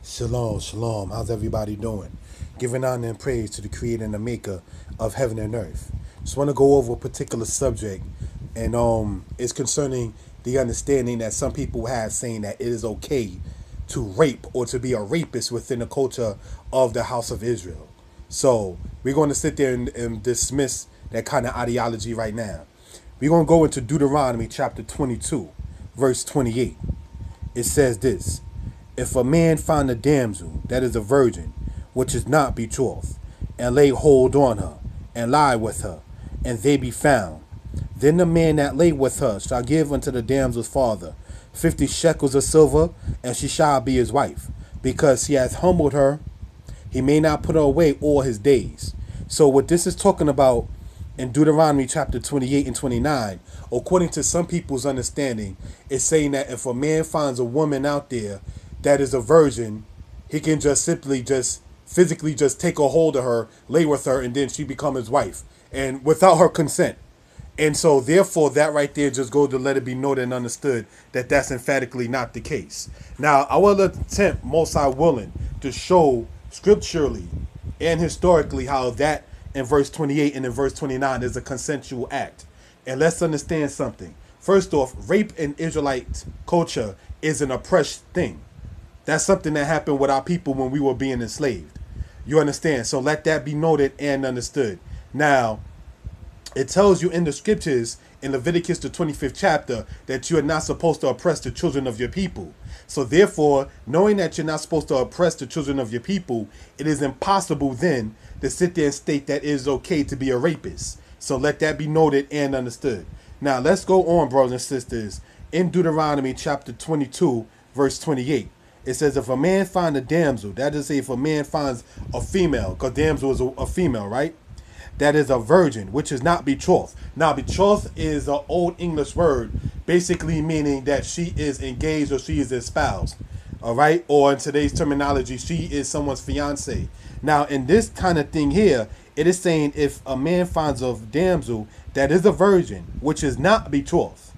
Shalom, shalom. How's everybody doing? Giving honor and praise to the creator and the maker of heaven and earth. Just want to go over a particular subject, and it's concerning the understanding that some people have, saying that it is okay to rape or to be a rapist within the culture of the house of Israel. So we're going to sit there and dismiss that kind of ideology right now. We're going to go into Deuteronomy chapter 22, verse 28. It says this: if a man find a damsel that is a virgin, which is not betrothed, and lay hold on her, and lie with her, and they be found, then the man that lay with her shall give unto the damsel's father 50 shekels of silver, and she shall be his wife, because he hath humbled her. He may not put her away all his days. So what this is talking about in Deuteronomy chapter 28 and 29, according to some people's understanding, is saying that if a man finds a woman out there that is a virgin, he can just simply physically take a hold of her, lay with her, and then she become his wife, and without her consent. And so therefore that right there just goes to let it be noted and understood that that's emphatically not the case. Now I will attempt, most High willing, to show scripturally and historically how that in verse 28 and in verse 29 is a consensual act. And let's understand something. First off, rape in Israelite culture is an oppressed thing. That's something that happened with our people when we were being enslaved. You understand? So let that be noted and understood. Now, it tells you in the scriptures in Leviticus, the 25th chapter, that you are not supposed to oppress the children of your people. So therefore, knowing that you're not supposed to oppress the children of your people, it is impossible then to sit there and state that it is okay to be a rapist. So let that be noted and understood. Now, let's go on, brothers and sisters. In Deuteronomy chapter 22, verse 28. It says, if a man find a damsel, that is, if a man finds a female, because damsel is a female, right? That is a virgin, which is not betrothed. Now, betrothed is an old English word, basically meaning that she is engaged or she is espoused, all right? Or in today's terminology, she is someone's fiance. Now, in this kind of thing here, it is saying if a man finds a damsel that is a virgin, which is not betrothed,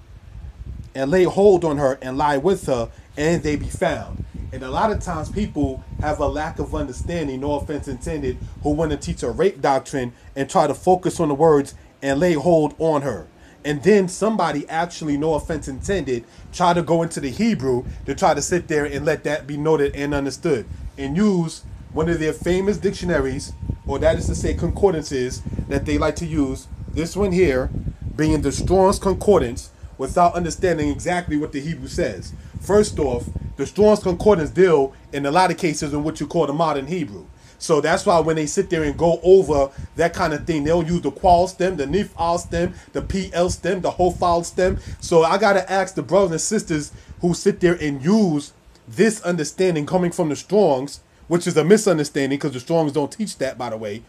and lay hold on her and lie with her, and they be found. And a lot of times people have a lack of understanding, no offense intended, who want to teach a rape doctrine and try to focus on the words and lay hold on her. And then somebody actually, no offense intended, try to go into the Hebrew to try to sit there and let that be noted and understood, and use one of their famous dictionaries, or that is to say concordances, that they like to use. This one here being the Strong's Concordance, without understanding exactly what the Hebrew says. First off, the Strong's Concordance deal in a lot of cases in what you call the modern Hebrew. So that's why when they sit there and go over that kind of thing, they'll use the qual stem, the nifal stem, the pl stem, the hofal stem. So I got to ask the brothers and sisters who sit there and use this understanding coming from the Strongs, which is a misunderstanding because the Strongs don't teach that, by the way.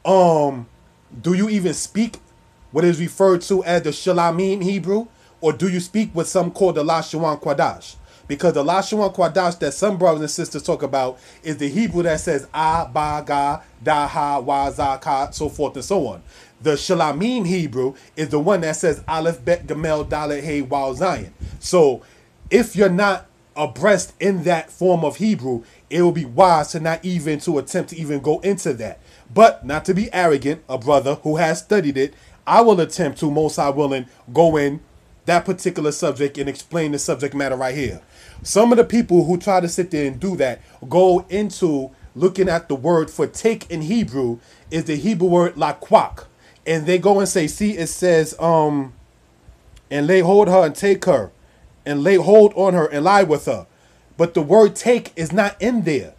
Do you even speak what is referred to as the Shalamim Hebrew? Or do you speak what some call the Lashawan Kwadash? Because the Lashawan Kwadash that some brothers and sisters talk about is the Hebrew that says Ah, Ba, Ga, Da, Ha, Wa, Za, Ka, so forth and so on. The Shalamim Hebrew is the one that says Aleph, Bet, Gamel, Dalet, Hey, Waw, Zion. So if you're not abreast in that form of Hebrew, it will be wise to not even to attempt to even go into that. But not to be arrogant, a brother who has studied it, I will attempt to, most High willing, go in that particular subject and explain the subject matter right here. Some of the people who try to sit there and do that go into looking at the word for take in Hebrew is the Hebrew word laquak. And they go and say, see, it says, and lay hold her and take her, and lay hold on her and lie with her. But the word take is not in there.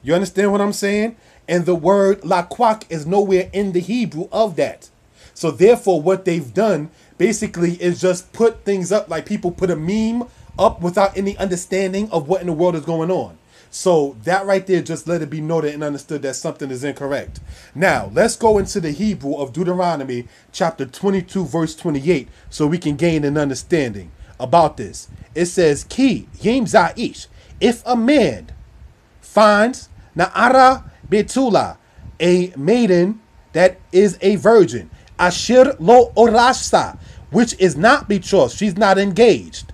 You understand what I'm saying? And the word laquak is nowhere in the Hebrew of that. So therefore, what they've done basically is just put things up like people put a meme up without any understanding of what in the world is going on. So that right there, just let it be noted and understood that something is incorrect. Now, let's go into the Hebrew of Deuteronomy chapter 22, verse 28, so we can gain an understanding about this. It says, Ki yim za'ish, if a man finds na'ara betula, a maiden that is a virgin, Ashir lo orashta, which is not betrothed, she's not engaged.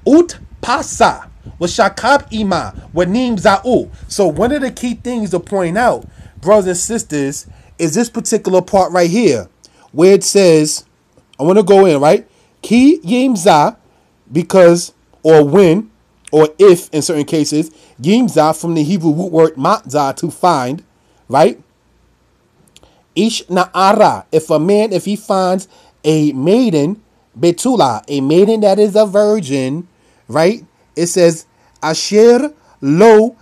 Ut pasa, Washakab ima. Wanim za'u. So one of the key things to point out, brothers and sisters, is this particular part right here, where it says, I want to go in, right? Ki yim za, because, or when, or if in certain cases, yim za from the Hebrew root word matza, to find, right? Ish na'ara, if he finds a maiden, betula, a maiden that is a virgin, right? It says, asher lo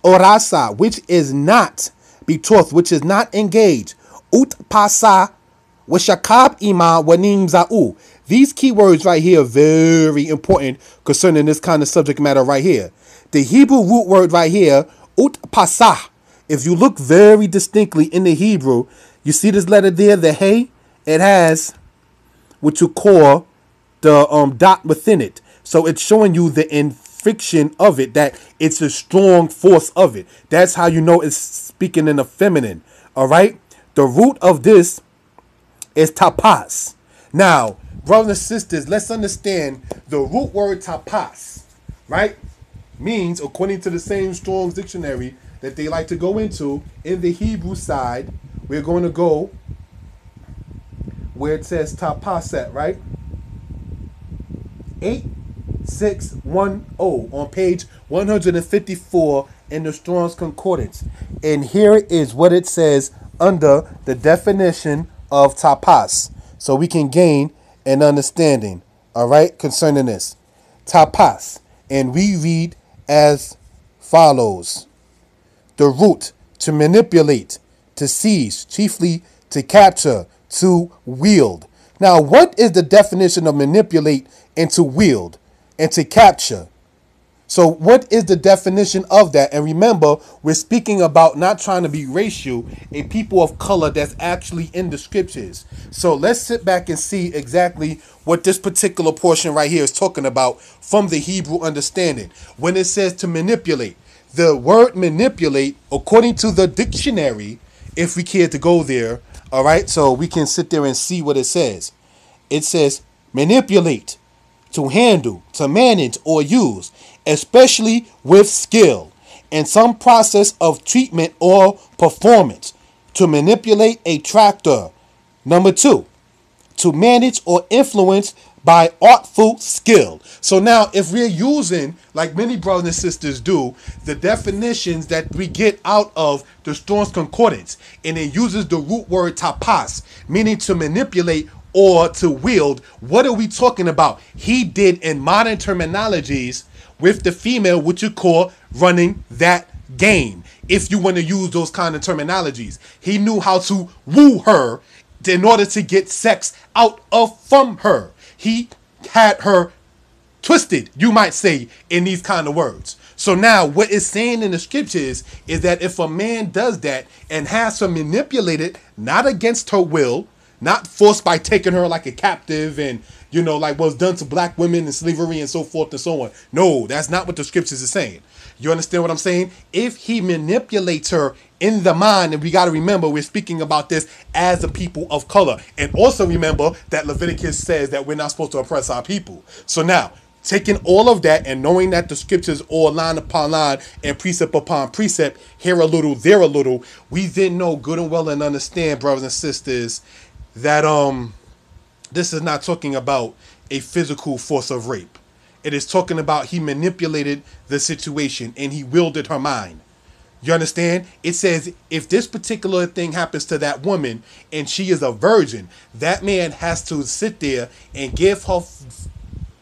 orasa, which is not betrothed, which is not engaged. Ut pasa, washakab ima wanim za'u. These keywords right here are very important concerning this kind of subject matter right here. The Hebrew root word right here, ut pasa. If you look very distinctly in the Hebrew, you see this letter there, the hey, it has what you call the dot within it. So it's showing you the inflection of it, that it's a strong force of it. That's how you know it's speaking in the feminine. All right. The root of this is tapas. Now, brothers and sisters, let's understand the root word tapas, right? Means, according to the same Strong's dictionary that they like to go into, in the Hebrew side, we're going to go where it says tapaset, right? 8610 on page 154 in the Strong's Concordance. And here is what it says under the definition of tapas, so we can gain an understanding, all right, concerning this. Tapas, and we read as follows. The root, to manipulate, to seize, chiefly to capture, to wield. Now, what is the definition of manipulate and to wield and to capture? So what is the definition of that? And remember, we're speaking about not trying to be racial, a people of color that's actually in the scriptures. So let's sit back and see exactly what this particular portion right here is talking about from the Hebrew understanding. When it says to manipulate, the word manipulate, according to the dictionary, if we care to go there, all right, so we can sit there and see what it says. It says manipulate, to handle, to manage, or use, especially with skill, in some process of treatment or performance. To manipulate a tractor. Number 2, to manage or influence by artful skill. So now, if we're using, like many brothers and sisters do, the definitions that we get out of the Strong's Concordance, and it uses the root word tapas, meaning to manipulate or to wield, what are we talking about? He did, in modern terminologies, with the female, what you call running that game. If you want to use those kind of terminologies, he knew how to woo her in order to get sex out of from her. He had her twisted, you might say, in these kind of words. So now what it's saying in the scriptures is that if a man does that and has her manipulated, not against her will, not forced by taking her like a captive and, you know, like was done to black women in slavery and so forth and so on. No, that's not what the scriptures are saying. You understand what I'm saying? If he manipulates her in the mind, and we got to remember, we're speaking about this as a people of color. And also remember that Leviticus says that we're not supposed to oppress our people. So now, taking all of that and knowing that the scriptures all line upon line and precept upon precept, here a little, there a little, we then know good and well and understand, brothers and sisters, that this is not talking about a physical force of rape. It is talking about he manipulated the situation and he wielded her mind. You understand? It says if this particular thing happens to that woman and she is a virgin, that man has to sit there and give her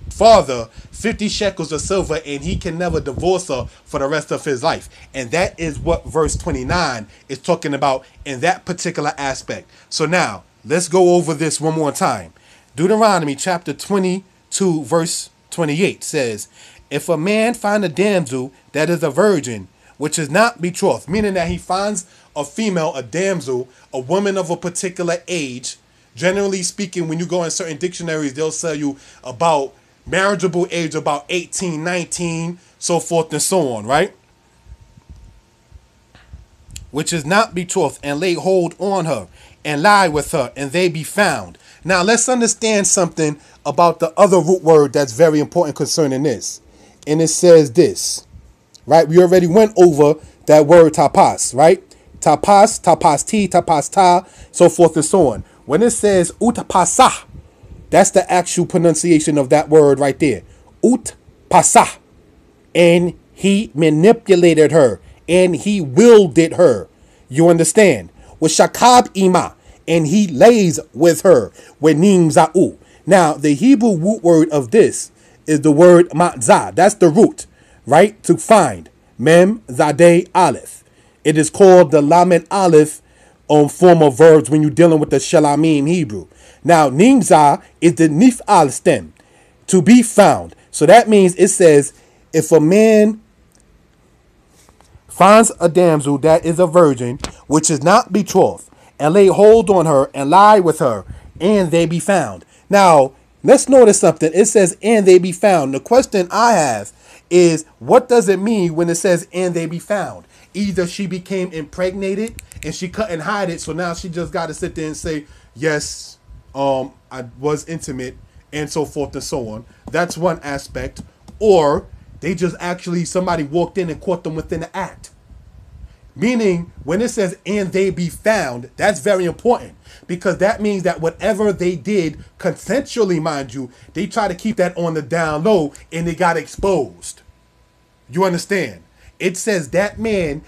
father 50 shekels of silver, and he can never divorce her for the rest of his life. And that is what verse 29 is talking about in that particular aspect. So now, let's go over this one more time. Deuteronomy chapter 22 verse 28 says, if a man find a damsel that is a virgin, which is not betrothed, meaning that he finds a female, a damsel, a woman of a particular age. Generally speaking, when you go in certain dictionaries, they'll tell you about marriageable age, about 18, 19, so forth and so on, right? Which is not betrothed, and lay hold on her, and lie with her, and they be found. Now let's understand something about the other root word that's very important concerning this. and it says this, right? We already went over that word tapas, right? Tapas, tapas t, tapas ta, so forth and so on. When it says utapasa, that's the actual pronunciation of that word right there. Utpasa. And he manipulated her, and he willed it her. You understand? With shakab ima, and he lays with her. With nim za'u. Now, the Hebrew root word of this is the word matzah. That's the root, right? To find. Mem zadeh aleph. It is called the lamed aleph form of verbs when you're dealing with the shalamim Hebrew. Now, nimza is the nif'al stem, to be found. So that means it says, if a man finds a damsel that is a virgin, which is not betrothed, and lay hold on her and lie with her, and they be found. Now, let's notice something. It says, and they be found. The question I have is, what does it mean when it says, and they be found? Either she became impregnated and she couldn't hide it, so now she just got to sit there and say, yes, I was intimate, and so forth and so on. That's one aspect. Or they just actually, somebody walked in and caught them within the act. Meaning, when it says, and they be found, that's very important. Because that means that whatever they did, consensually, mind you, they try to keep that on the down low, and they got exposed. You understand? It says that man,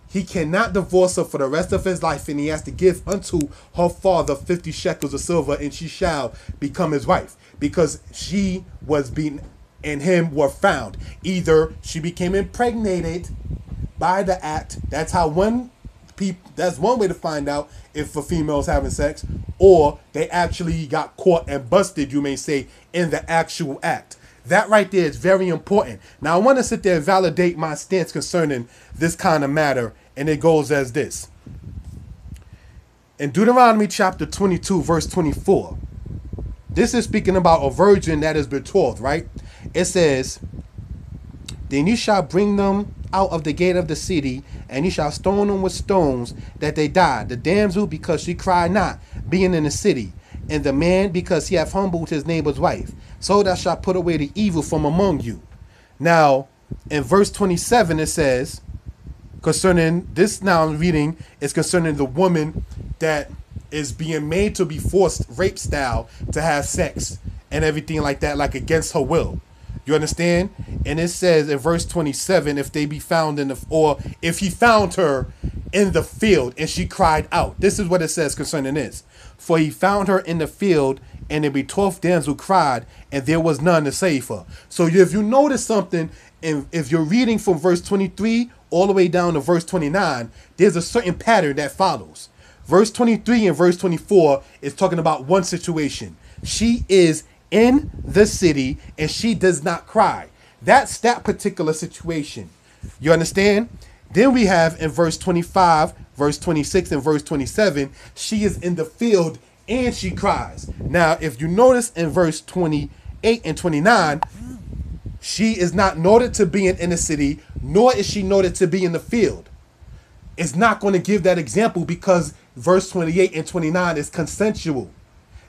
he cannot divorce her for the rest of his life, and he has to give unto her father 50 shekels of silver, and she shall become his wife. Because she was being, and him were found. Either she became impregnated by the act. That's how that's one way to find out if a female is having sex, or they actually got caught and busted, you may say, in the actual act. That right there is very important. Now, I want to sit there and validate my stance concerning this kind of matter, and it goes as this. In Deuteronomy chapter 22, verse 24, this is speaking about a virgin that is betrothed, right? It says, then you shall bring them out of the gate of the city, and you shall stone them with stones, that they die. The damsel, because she cried not, being in the city, and the man, because he hath humbled his neighbor's wife. So thou shalt put away the evil from among you. Now, in verse 27, it says, concerning this, now I'm reading, is concerning the woman that is being made to be forced, rape style, to have sex and everything like that, like against her will. You understand? And it says in verse 27, if they be found in the, or if he found her in the field and she cried out. This is what it says concerning this. For he found her in the field, and the betrothed damsel cried, and there was none to save her. So if you notice something, and if you're reading from verse 23 all the way down to verse 29, there's a certain pattern that follows. Verse 23 and verse 24 is talking about one situation. She is in the city and she does not cry. That's that particular situation. You understand? Then we have in verse 25, verse 26, and verse 27, she is in the field and she cries. Now, if you notice in verse 28 and 29, she is not noted to be in the city, nor is she noted to be in the field. It's not going to give that example because verse 28 and 29 is consensual.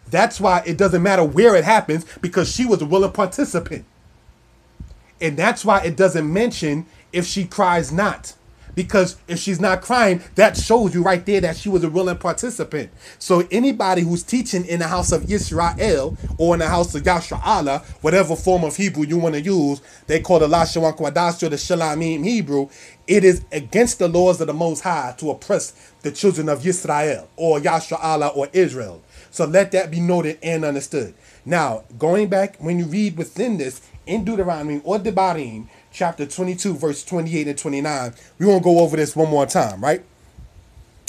That's why it doesn't matter where it happens, because she was a willing participant. And that's why it doesn't mention if she cries not. Because if she's not crying, that shows you right there that she was a willing participant. So anybody who's teaching in the house of Israel or in the house of Yasha'Allah, whatever form of Hebrew you want to use, they call the Lashawan Kwadash or the Shalamim Hebrew, it is against the laws of the Most High to oppress the children of Israel or Yasha'Allah or Israel. So let that be noted and understood. Now, going back, when you read within this, in Deuteronomy or Devarim, chapter 22, verse 28 and 29, we won't go over this one more time, right?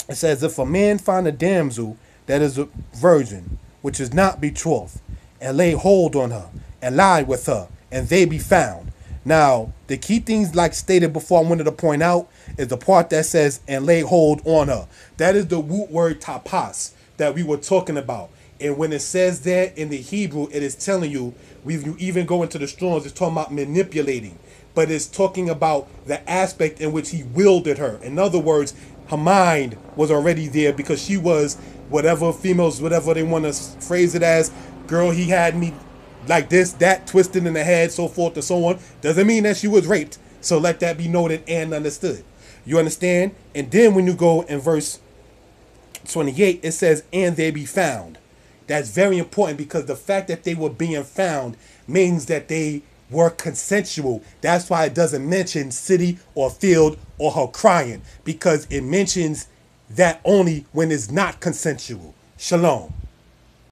It says, if a man find a damsel that is a virgin, which is not betrothed, and lay hold on her, and lie with her, and they be found. Now, the key things, like stated before, I wanted to point out, is the part that says, and lay hold on her. That is the root word tapas that we were talking about. And when it says that in the Hebrew, it is telling you, if you even go into the Strongs, it's talking about manipulating. But it's talking about the aspect in which he wielded her. In other words, her mind was already there because she was, whatever females, whatever they want to phrase it as, girl, he had me like this, that, twisted in the head, so forth and so on, doesn't mean that she was raped. So let that be noted and understood. You understand? And then when you go in verse 28, it says, and they be found. That's very important because the fact that they were being found means that they were consensual. That's why it doesn't mention city or field or her crying, because it mentions that only when it's not consensual. Shalom.